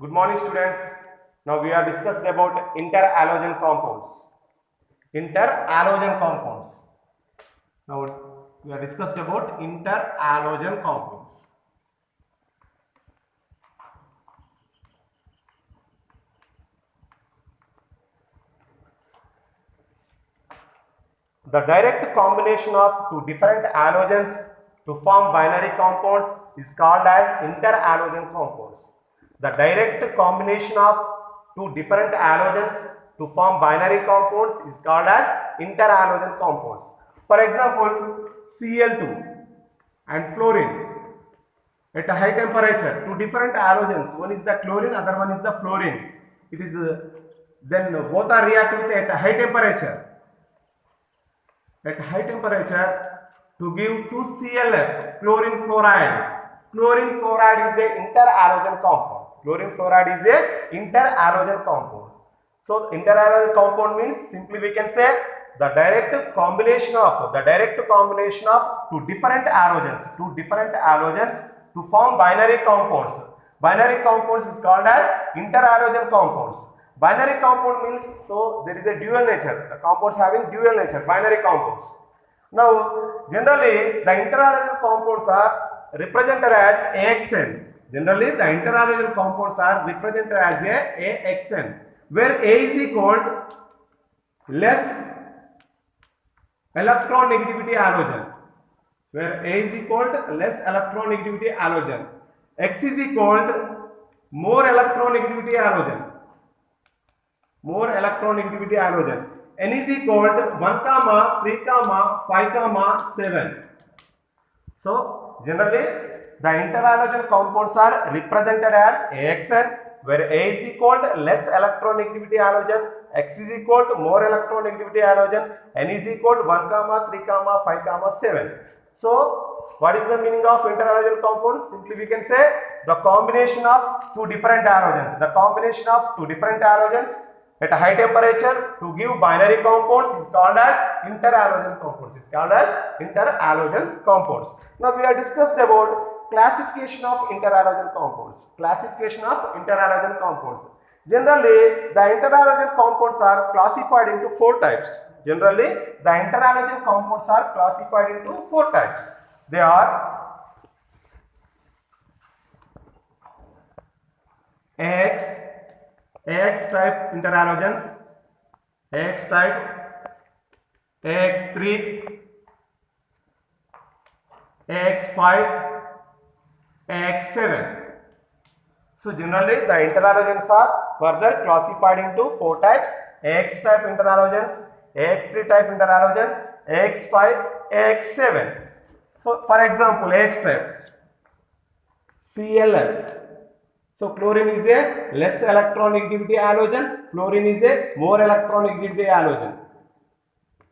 Good morning, students. Now we are discussing about interhalogen compounds. Interhalogen compounds. Now we are discussed about interhalogen compounds. The direct combination of two different halogens to form binary compounds is called as interhalogen compounds. The direct combination of two different halogens to form binary compounds is called as interhalogen compounds. For example, Cl2 and fluorine at a high temperature, two different halogens, one is the chlorine, other one is the fluorine. It is then both are reacted at a high temperature. At high temperature to give 2ClF, chlorine fluoride. Chlorine fluoride is a interhalogen compound. Chlorine fluoride is a interhalogen compound. So interhalogen compound means simply we can say the direct combination of two different halogens to form binary compounds. Binary compounds is called as interhalogen compounds. Binary compound means, so there is a dual nature, the compounds having dual nature, binary compounds. Now, generally the interhalogen compounds are represented as AXN. Generally the interhalogen compounds are represented as AXN, where A is equal to less electronegativity halogen, where A is equal to less electronegativity halogen, X is equal to more electronegativity halogen. N is equal to 1, 3, 5, 7. So generally the interhalogen compounds are represented as AXN, where A is equal to less electronegativity halogen, X is equal to more electronegativity halogen, N is equal to 1, 3, 5, 7. So what is the meaning of interhalogen compounds? Simply we can say the combination of two different halogens. The combination of two different halogens at a high temperature to give binary compounds is called as interhalogen compounds. Now we are discussed about classification of interhalogen compounds. Generally, the interhalogen compounds are classified into four types. They are AX type interhalogens, AX type, AX3, AX5, AX7. So generally the interhalogens are further classified into four types: AX type interhalogens, AX3 type interhalogens, AX5, AX7. So for example, AX type, ClF. So chlorine is a less electronegativity halogen, fluorine is a more electronegativity halogen.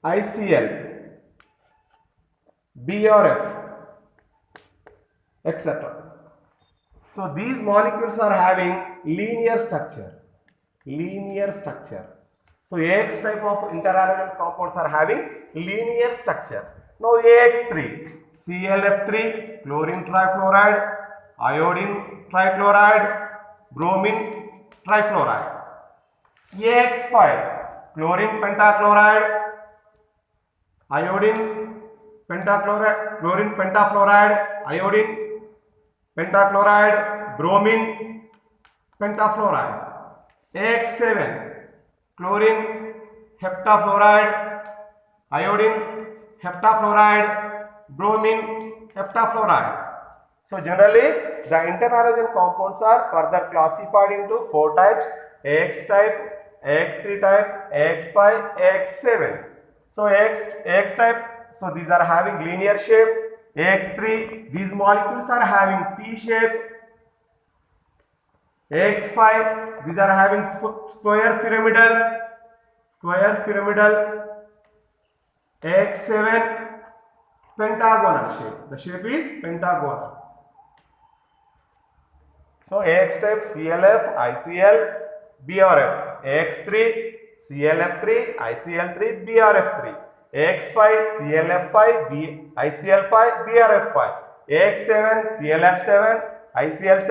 ICl, BRF, etc. So these molecules are having linear structure. So AX type of interhalogen compounds are having linear structure. Now AX3, ClF3, chlorine trifluoride, iodine trichloride, bromine trifluoride. AX5, chlorine pentachloride, iodine pentachloride, chlorine pentafluoride, iodine pentachloride, bromine pentafluoride. AX7, chlorine heptafluoride, iodine heptafluoride, bromine heptafluoride. So generally the interhalogen compounds are further classified into four types: AX type, AX3 type, AX5, AX7. So AX type, so these are having linear shape. AX3, these molecules are having T shape. AX5, these are having square pyramidal. AX7, pentagonal shape. The shape is pentagonal. So AX type, ClF, ICl, BRF. AX3, ClF3, ICl3, BRF3. AX5, ClF5, ICl5, BRF5. AX7, ClF7, ICl7,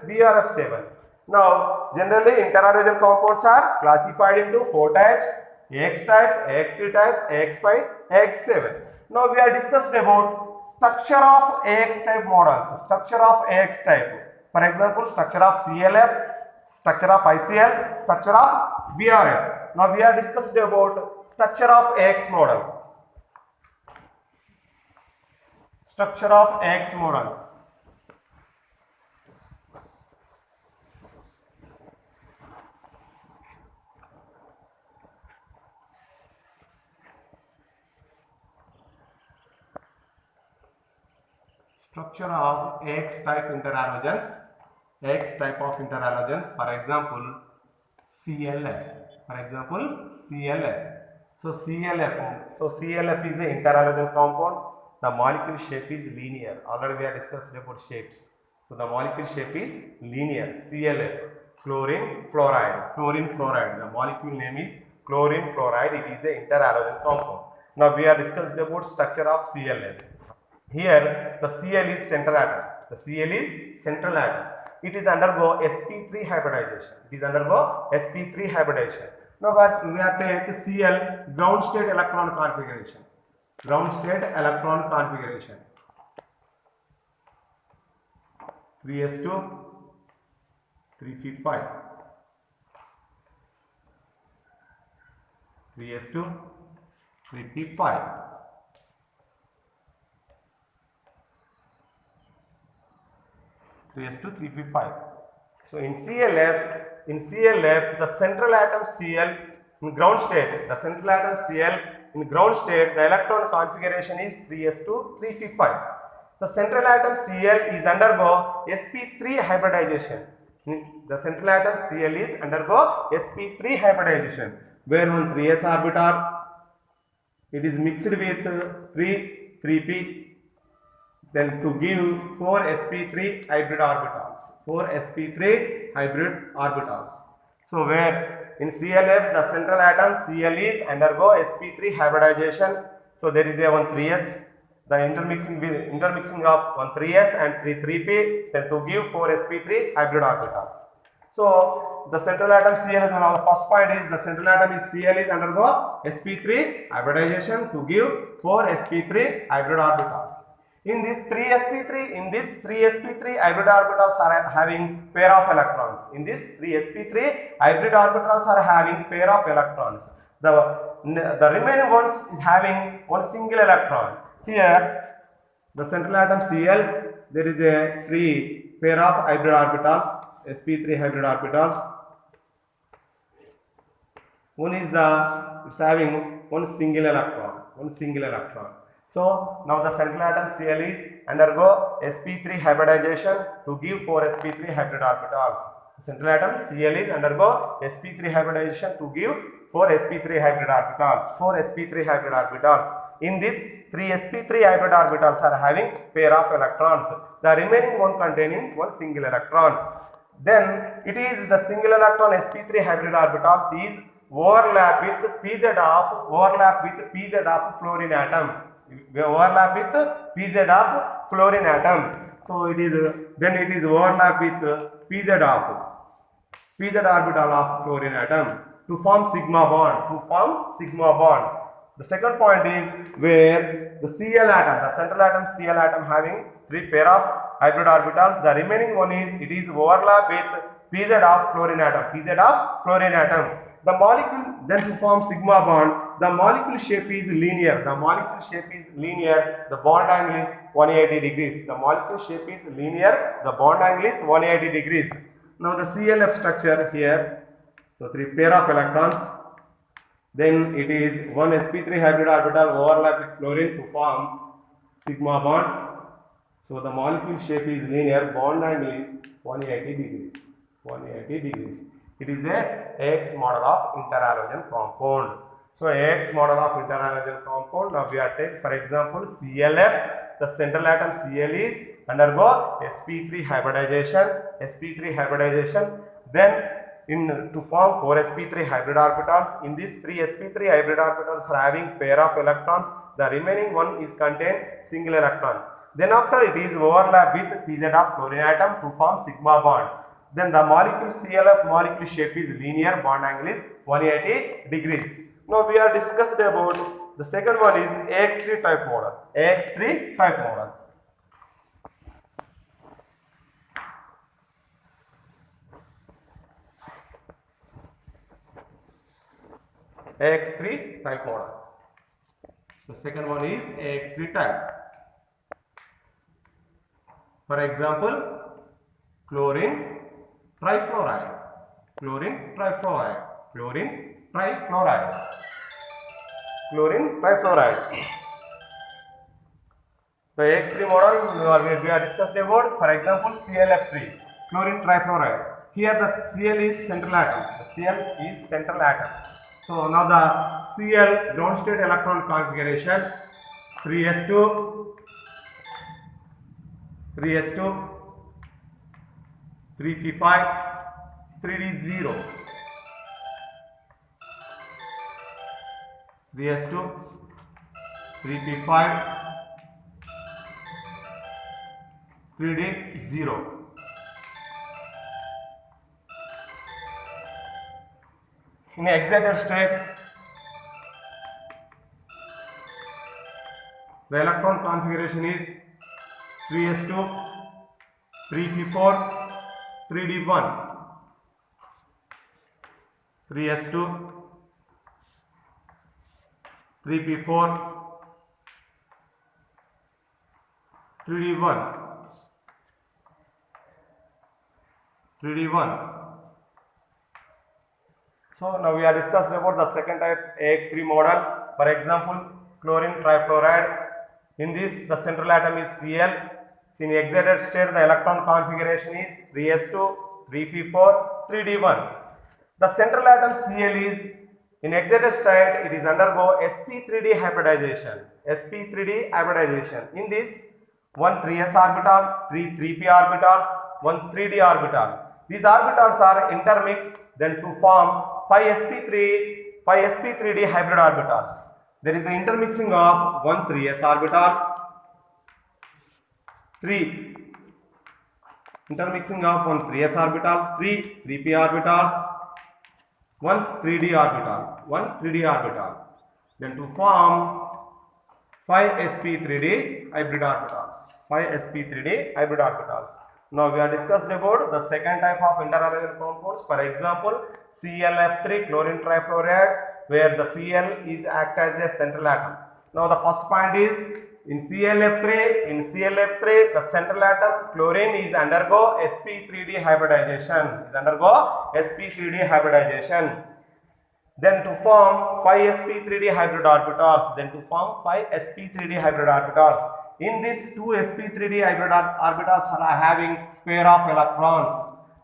BRF7. Now, generally interhalogen compounds are classified into 4 types: AX type, AX3 type, AX5, AX7. Now, we are discussed about structure of AX type models. Structure of AX type. For example, structure of CLF, structure of ICL, structure of BRF. Now, we are discussed about structure of AX model. Structure of AX model. Structure of AX type interhalogens. AX type of interhalogens, for example, CLF. For example, CLF. So CLF is an interhalogen compound. The molecule shape is linear. Already we have discussed about shapes. So the molecule shape is linear. CLF, chlorine fluoride. Chlorine fluoride. The molecule name is chlorine fluoride. It is an interhalogen compound. Now we have discussed about structure of CLF. Here the Cl is central atom. The Cl is central atom. It is undergo sp3 hybridization. It is undergo sp3 hybridization. Now we have to take Cl ground state electron configuration. Ground state electron configuration. 3s2 3p5. 3s2 3p5. to 3p5. So in CLF, the central atom Cl in ground state, the electron configuration is 3s2 3p5. The central atom Cl is undergo sp3 hybridization. The central atom Cl is undergo sp3 hybridization, where one 3s orbital it is mixed with 3p. Then to give 4 sp3 hybrid orbitals. 4 sp3 hybrid orbitals. So where in CLF the central atom Cl is undergo sp3 hybridization. So there is a one 3s. The intermixing of one 3s and 3p. Then to give 4 sp3 hybrid orbitals. So the central atom Cl is now the first point is the central atom is Cl is undergo sp3 hybridization to give 4 sp3 hybrid orbitals. In this 3 sp3 hybrid orbitals are having pair of electrons. In this 3 sp3 hybrid orbitals are having pair of electrons. The remaining ones is having one single electron. Here the central atom Cl, there is a 3 pair of hybrid orbitals, sp3 hybrid orbitals. One is it's having one single electron. So now the central atom Cl is undergo sp3 hybridization to give 4 sp3 hybrid orbitals. The central atom Cl is undergo sp3 hybridization to give 4 sp3 hybrid orbitals. 4 sp3 hybrid orbitals. In this 3 sp3 hybrid orbitals are having pair of electrons. The remaining one containing one single electron. Then it is the single electron sp3 hybrid orbitals is overlap with pz of fluorine atom. We overlap with pz of fluorine atom. So it is overlap with pz orbital of fluorine atom to form sigma bond. The second point is where the Cl atom, the central atom Cl atom having 3 pair of hybrid orbitals. The remaining one is overlap with pz of fluorine atom. The molecule then to form sigma bond, the molecule shape is linear. The bond angle is 180 degrees. The molecule shape is linear. The bond angle is 180 degrees. Now the CLF structure here, so 3 pair of electrons. Then it is one sp3 hybrid orbital overlap with fluorine to form sigma bond. So the molecule shape is linear. Bond angle is 180 degrees. It is a AX model of interhalogen compound. So AX model of interhalogen compound. Now we are taking for example CLF. The central atom Cl is undergo sp3 hybridization. Then to form 4 sp3 hybrid orbitals. In these 3 sp3 hybrid orbitals are having pair of electrons. The remaining one is contain single electron. Then after it is overlap with pz of fluorine atom to form sigma bond. Then the molecule CLF molecule shape is linear, bond angle is 180 degrees. Now we are discussed about the second one is AX3 type model. AX3 type model. AX3 type model. The second one is AX3 type. For example, chlorine trifluoride, chlorine trifluoride, chlorine trifluoride, chlorine trifluoride. The AX3 model we are discussed about, for example, ClF3, chlorine trifluoride. Here the Cl is central atom. The Cl is central atom. So now the Cl ground state electron configuration 3s2, 3s2, 3p5, 3d0, 3s2, 3p5, 3d0. In excited state, the electron configuration is 3s2, 3p4, 3d1, 3s2, 3p4, 3d1, 3d1. So now we are discussing about the second type AX3 model. For example, chlorine trifluoride. In this, the central atom is Cl. In excited state, the electron configuration is 3s2, 3p4, 3d1. The central atom Cl is in excited state, it is undergo sp3d hybridization. sp3d hybridization. In this, one 3s orbital, three 3p orbitals, one 3d orbital. These orbitals are intermixed then to form 5sp3d hybrid orbitals. There is an intermixing of one 3s orbital, three intermixing of one 3s orbital, three 3p orbitals, one 3d orbital, then to form 5sp3d hybrid orbitals. Now we are discussed about the second type of interhalogen compounds. For example, ClF3 chlorine trifluoride, where the Cl is act as a central atom. Now the first point is in ClF3, the central atom chlorine is undergo sp3d hybridization. Then to form 5sp3d hybrid orbitals. In this, two sp3d hybrid orbitals are having pair of electrons.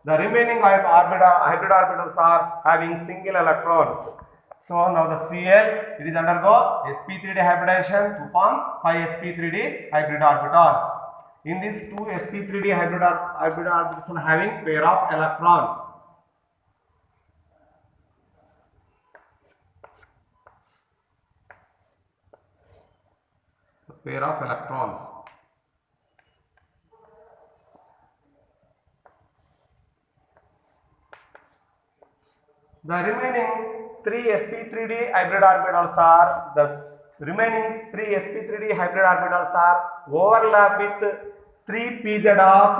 The remaining hybrid orbitals are having single electrons. So now the Cl, it is undergo sp3d hybridization to form 5sp3d hybrid orbitals. In this, two sp3d hybrid orbitals are having pair of electrons. Pair of electrons. The remaining three sp3d hybrid orbitals are overlap with 3 pz of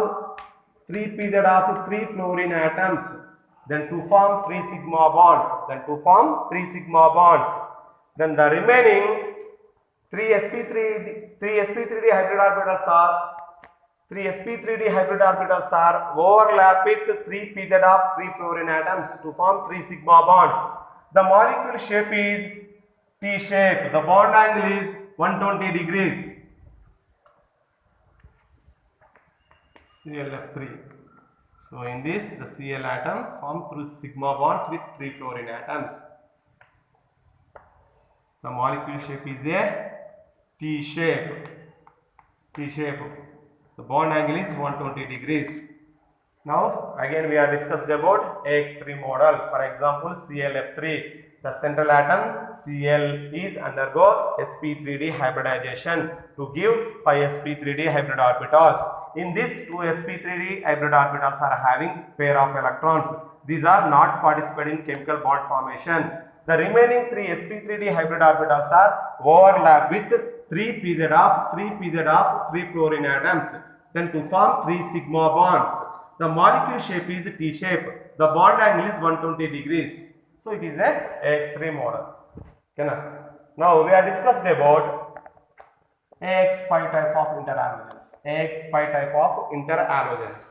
3 fluorine atoms, then to form 3 sigma bonds. Then the remaining 3 sp3d hybrid orbitals are overlap with 3 pz of 3 fluorine atoms to form 3 sigma bonds. The molecule shape is T shape. The bond angle is 120 degrees. ClF3. So in this, the Cl atom formed through sigma bonds with 3 fluorine atoms. The molecule shape is a T shape. The bond angle is 120 degrees. Now again we are discussed about AX3 model. For example, ClF3. The central atom Cl is undergo sp3d hybridization to give 5 sp3d hybrid orbitals. In this, 2 sp3d hybrid orbitals are having pair of electrons. These are not participating in chemical bond formation. The remaining 3 sp3d hybrid orbitals are overlap with 3 pz of 3 fluorine atoms. Then to form 3 sigma bonds. The molecule shape is T shape. The bond angle is 120 degrees. So it is a AX3 model. Okay, now we are discussed about AX5 type of interhalogens. AX5 type of interhalogens.